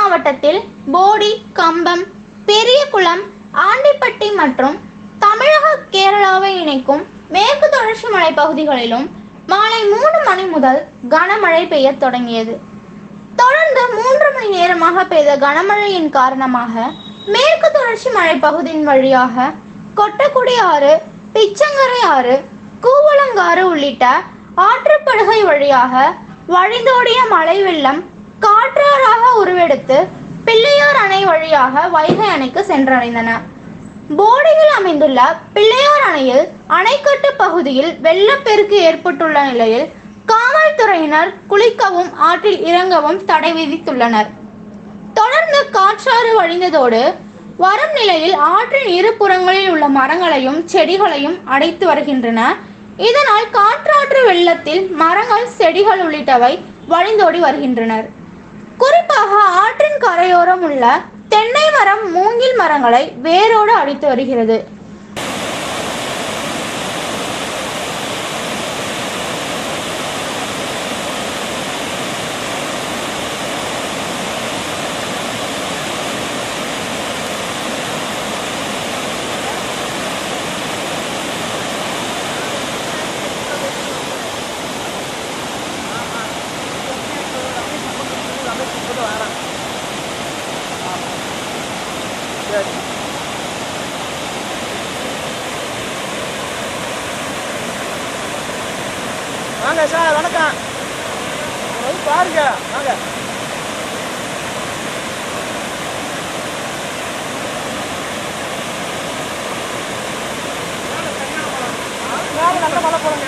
மாவட்டத்தில் போடி, கம்பம், பெரியகுளம், ஆண்டிப்பட்டி மற்றும் தமிழக கேரளாவை இணைக்கும் மேற்கு தொடர்ச்சி மலைப்பகுதிகளிலும் மாலை 3 மணி முதல் கனமழை பெய்ய தொடங்கியது. தொடர்ந்து 3 மணி நேரமாக பெய்த கனமழையின் காரணமாக மேற்கு தொடர்ச்சி மலைப்பகுதியின் வழியாக கொட்டக்குடி ஆறு, பிச்சங்கரை ஆறு, கூவலங்காறு உள்ளிட்ட ஆற்றுப்படுகை வழியாக வழிந்தோடிய மழை வெள்ளம் காற்றாறாக உருவெடுத்து பிள்ளையார் அணை வழியாக வைகை அணைக்கு சென்றடைந்தன. போடியில் அமைந்துள்ள பிள்ளையார் அணையில் அணைக்கட்டு பகுதியில் வெள்ளப்பெருக்கு ஏற்பட்டுள்ள நிலையில் காவல்துறையினர் குளிக்கவும் ஆற்றில் இறங்கவும் தடை விதித்துள்ளனர். தொடர்ந்து காற்றாறு வழிந்ததோடு வரும் நிலையில் ஆற்றின் இரு புறங்களில் உள்ள மரங்களையும் செடிகளையும் அடைத்து வருகின்றன. இதனால் காற்றாற்று வெள்ளத்தில் மரங்கள், செடிகள் உள்ளிட்டவை வழிந்தோடி வருகின்றனர். குறிப்பாக ஆற்றின் கரையோரம் உள்ள தென்னை மரம், மூங்கில் மரங்களை வேரோடு அடித்து வருகிறது. வாங்க சார், வணக்கம். பாருங்க, வாங்க. நல்ல மழை போடுங்க.